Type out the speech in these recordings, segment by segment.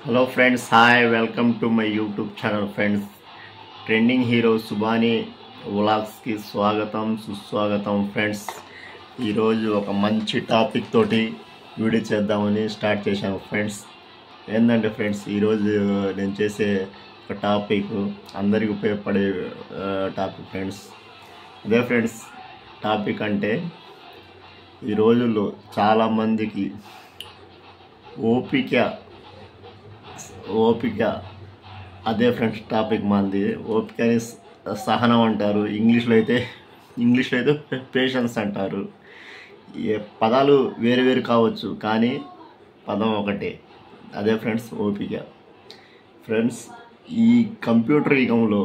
Hello friends, hi, welcome to my YouTube channel friends. Trending hero Subani వ్లాగ్స్కి స్వాగతం సుస్వాగతం friends. ఈరోజు ఒక మంచి టాపిక్ తోటి వీడియో చేద్దామని స్టార్ట్ చేశాను ఫ్రెండ్స్. ఏంటంటే ఫ్రెండ్స్, ఈరోజు నేను చేసే ఒక టాపిక్ అందరికి ఉపయోగపడే టాపిక్ ఫ్రెండ్స్. అదే ఫ్రెండ్స్, టాపిక్ అంటే ఈ రోజుల్లో చాలామందికి ఓపిక అదే ఫ్రెండ్స్ టాపిక్ మంది. ఓపిక అని సహనం అంటారు, ఇంగ్లీష్లో అయితే పేషెన్స్ అంటారు. ఏ పదాలు వేరు వేరు కావచ్చు కానీ పదం ఒకటే, అదే ఫ్రెండ్స్ ఓపిక. ఫ్రెండ్స్, ఈ కంప్యూటర్ యుగంలో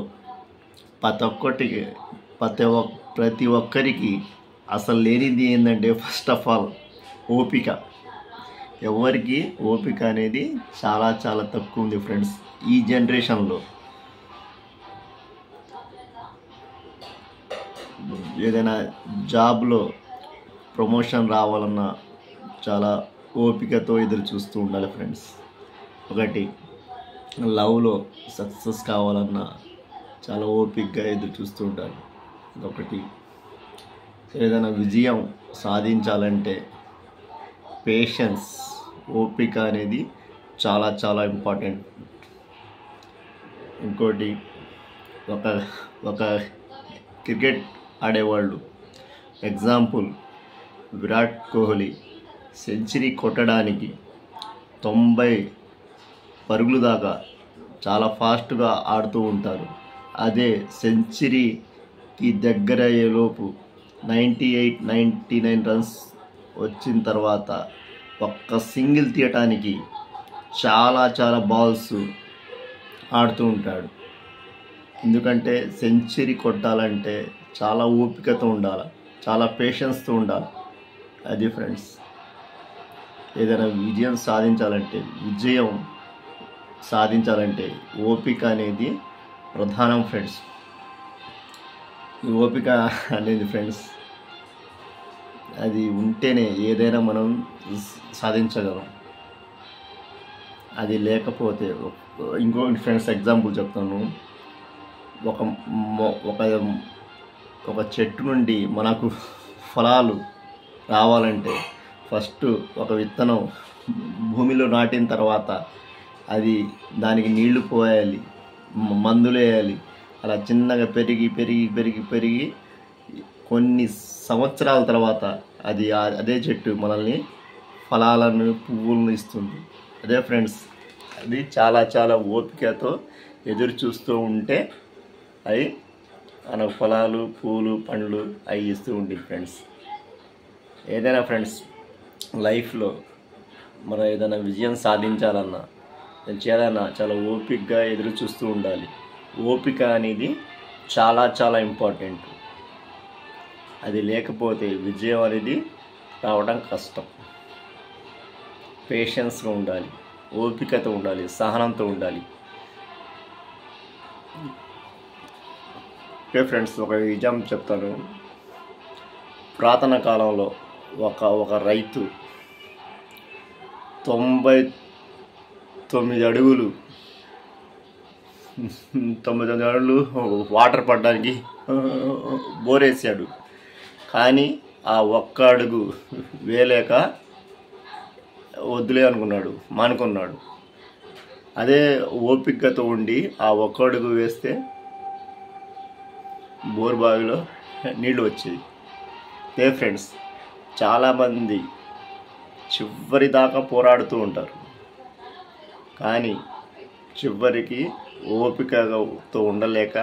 ప్రతి ఒక్కరికి అసలు లేనిది ఏంటంటే ఫస్ట్ ఆఫ్ ఆల్ ఓపిక. ఎవరికి ఓపిక అనేది చాలా చాలా తక్కువ ఉంది ఫ్రెండ్స్ ఈ జనరేషన్లో. ఏదైనా జాబ్లో ప్రమోషన్ రావాలన్నా చాలా ఓపికతో ఎదురు చూస్తూ ఉండాలి ఫ్రెండ్స్. ఒకటి, లవ్లో సక్సెస్ కావాలన్నా చాలా ఓపికగా ఎదురు చూస్తూ ఉండాలి. అదొకటి. ఏదైనా విజయం సాధించాలంటే పేషెన్స్, ఓపిక అనేది చాలా చాలా ఇంపార్టెంట్. ఇంకోటి, ఒక క్రికెట్ ఆడేవాళ్ళు, ఎగ్జాంపుల్ విరాట్ కోహ్లీ సెంచరీ కొట్టడానికి 90 పరుగులు దాకా చాలా ఫాస్ట్గా ఆడుతూ ఉంటారు. అదే సెంచరీకి దగ్గర అయ్యేలోపు 98, 99 రన్స్ వచ్చిన తర్వాత ఒక్క సింగిల్ తీయటానికి చాలా చాలా బాల్స్ ఆడుతూ ఉంటాడు. ఎందుకంటే సెంచరీ కొట్టాలంటే చాలా ఓపికతో ఉండాలి, చాలా పేషెన్స్తో ఉండాలి. అది ఫ్రెండ్స్, ఏదైనా విజయం సాధించాలంటే ఓపిక అనేది ప్రధానం ఫ్రెండ్స్. ఈ ఓపిక అనేది ఫ్రెండ్స్, అది ఉంటేనే ఏదైనా మనం సాధించగలం. అది లేకపోతే ఇంకొకటి ఫ్రెండ్స్, ఎగ్జాంపుల్ చెప్తాను. ఒక చెట్టు నుండి మనకు ఫలాలు రావాలంటే ఫస్ట్ ఒక విత్తనం భూమిలో నాటిన తర్వాత దానికి నీళ్లు పోయాలి, మందులు వేయాలి. అలా చిన్నగా పెరిగి కొన్ని సంవత్సరాల తర్వాత అదే చెట్టు మనల్ని ఫలాలను, పువ్వులను ఇస్తుంది. అదే ఫ్రెండ్స్, అది చాలా చాలా ఓపికతో ఎదురు చూస్తూ ఉంటే అవి మన ఫలాలు, పూలు, పండ్లు అవి ఇస్తూ ఉంటుంది ఫ్రెండ్స్. ఏదైనా ఫ్రెండ్స్ లైఫ్లో మనం ఏదైనా విజయం సాధించాలన్నా చేయాలన్నా చాలా ఓపికగా ఎదురు చూస్తూ ఉండాలి. ఓపిక అనేది చాలా చాలా ఇంపార్టెంట్. అది లేకపోతే విజయం అనేది రావడం కష్టం. పేషెన్స్గా ఉండాలి, ఓపికతో ఉండాలి, సహనంతో ఉండాలి. ఓకే ఫ్రెండ్స్, ఒక నిజం చెప్తాను. పురాతన కాలంలో ఒక రైతు 99 అడుగులు వాటర్ పడడానికి బోరేసాడు. కానీ ఆ ఒక్క అడుగు వేయలేక వద్దులే మానుకున్నాడు. అదే ఓపికతో ఉండి ఆ ఒక్క అడుగు వేస్తే బోర్ బావిలో నీళ్ళు వచ్చేవి. అదే ఫ్రెండ్స్, చాలామంది చివరి దాకా పోరాడుతూ ఉంటారు కానీ చివరికి ఓపికతో ఉండలేక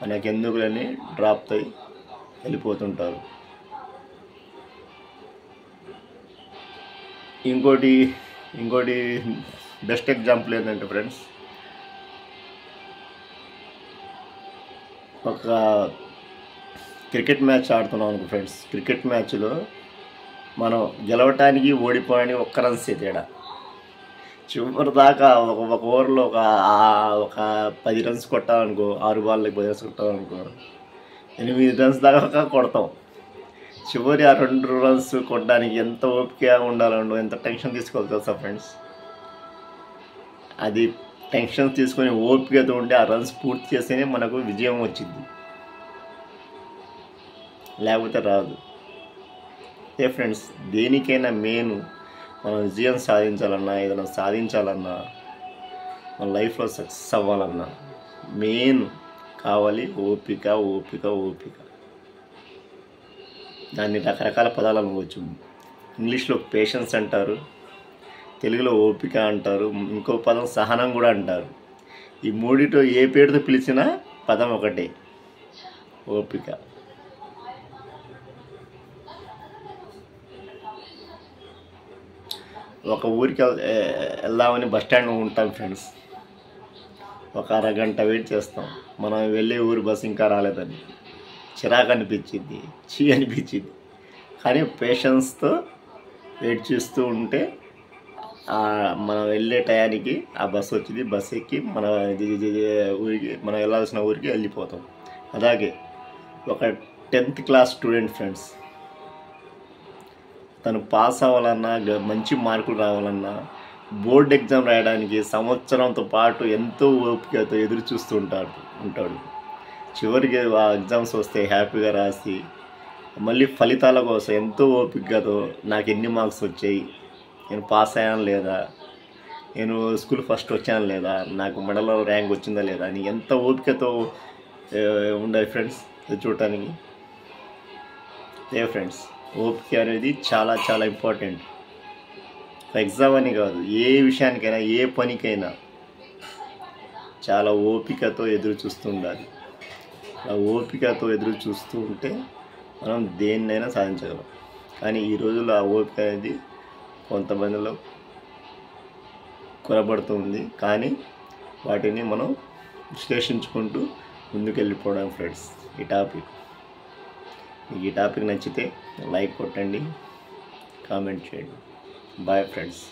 మనకెందుకులని డ్రాప్ అయి వెళ్ళిపోతుంటారు. ఇంకోటి బెస్ట్ ఎగ్జాంపుల్ ఏంటంటే ఫ్రెండ్స్, ఒక క్రికెట్ మ్యాచ్ ఆడుతున్నాం అనుకో ఫ్రెండ్స్. క్రికెట్ మ్యాచ్లో మనం గెలవటానికి ఓడిపోవడానికి ఒక్క రన్స్ తేడా. చివరి దాకా ఒక ఓవర్లో ఒక 10 రన్స్ కొట్టాలనుకో, 6 బాళ్ళకి 10 రన్స్ కొట్టాలనుకో, 8 రన్స్ దాకా కొడతాం. చివరి ఆ 2 రన్స్ కొట్టడానికి ఎంత ఓపిక ఉండాలండో, ఎంత టెన్షన్ తీసుకోవాలి తెలుసా ఫ్రెండ్స్. అది టెన్షన్ తీసుకొని ఓపికతో ఉండి ఆ రన్స్ పూర్తి చేస్తేనే మనకు విజయం వచ్చింది, లేకపోతే రాదు. ఏ ఫ్రెండ్స్, దేనికైనా మెయిన్ మనం విజయం సాధించాలన్నా, ఏదైనా సాధించాలన్నా, మన లైఫ్లో సక్సెస్ అవ్వాలన్నా మెయిన్ కావాలి ఓపిక. ఓపిక ఓపిక దాన్ని రకరకాల పదాలు అనుకోవచ్చు. ఇంగ్లీష్లో పేషెన్స్ అంటారు, తెలుగులో ఓపిక అంటారు, ఇంకో పదం సహనం కూడా అంటారు. ఈ మూడితో ఏ పేరుతో పిలిచినా పదం ఒకటే, ఓపిక. ఒక ఊరికి వెళ్దామని బస్ స్టాండ్ ఉంటాం ఫ్రెండ్స్, ఒక అరగంట వెయిట్ చేస్తాం. మనం వెళ్ళే ఊరు బస్సు ఇంకా రాలేదని చిరాకు అనిపించింది, అనిపించింది. కానీ పేషెన్స్తో వెయిట్ చేస్తూ ఉంటే మనం వెళ్ళే టయానికి ఆ బస్సు వచ్చింది, బస్సు ఎక్కి మన ఊరికి, మనం వెళ్ళాల్సిన ఊరికి వెళ్ళిపోతాం. అలాగే ఒక 10th క్లాస్ స్టూడెంట్ ఫ్రెండ్స్, తను పాస్ అవ్వాలన్నా, మంచి మార్కులు రావాలన్నా, బోర్డ్ ఎగ్జామ్ రాయడానికి సంవత్సరంతో పాటు ఎంతో ఓపికతో ఎదురు చూస్తూ ఉంటాడు. చివరికి ఆ ఎగ్జామ్స్ వస్తే హ్యాపీగా రాసి మళ్ళీ ఫలితాల కోసం ఎంతో ఓపికతో నాకు ఎన్ని మార్క్స్ వచ్చాయి, నేను పాస్ అయ్యాను లేదా, నేను స్కూల్ ఫస్ట్ వచ్చాను లేదా, నాకు మెడల్లో ర్యాంక్ వచ్చిందా లేదా అని ఎంత ఓపికతో ఉండాలి ఫ్రెండ్స్ చూడటానికి. ఫ్రెండ్స్, ఓపిక అనేది చాలా చాలా ఇంపార్టెంట్. ఎగ్జామ్ అని కాదు, ఏ విషయానికైనా, ఏ పనికైనా చాలా ఓపికతో ఎదురు చూస్తూ ఉండాలి. ఆ ఓపికతో ఎదురు చూస్తూ ఉంటే మనం దేన్నైనా సాధించగలం. కానీ ఈ రోజుల్లో ఆ ఓపిక అనేది కొంతమందిలో కొరబడుతూ ఉంది. కానీ వాటిని మనం విశ్లేషించుకుంటూ ముందుకు వెళ్ళిపోవడం ఫ్రెండ్స్. ఈ టాపిక్ నచ్చితే లైక్ కొట్టండి, కామెంట్ చేయండి. Bye friends.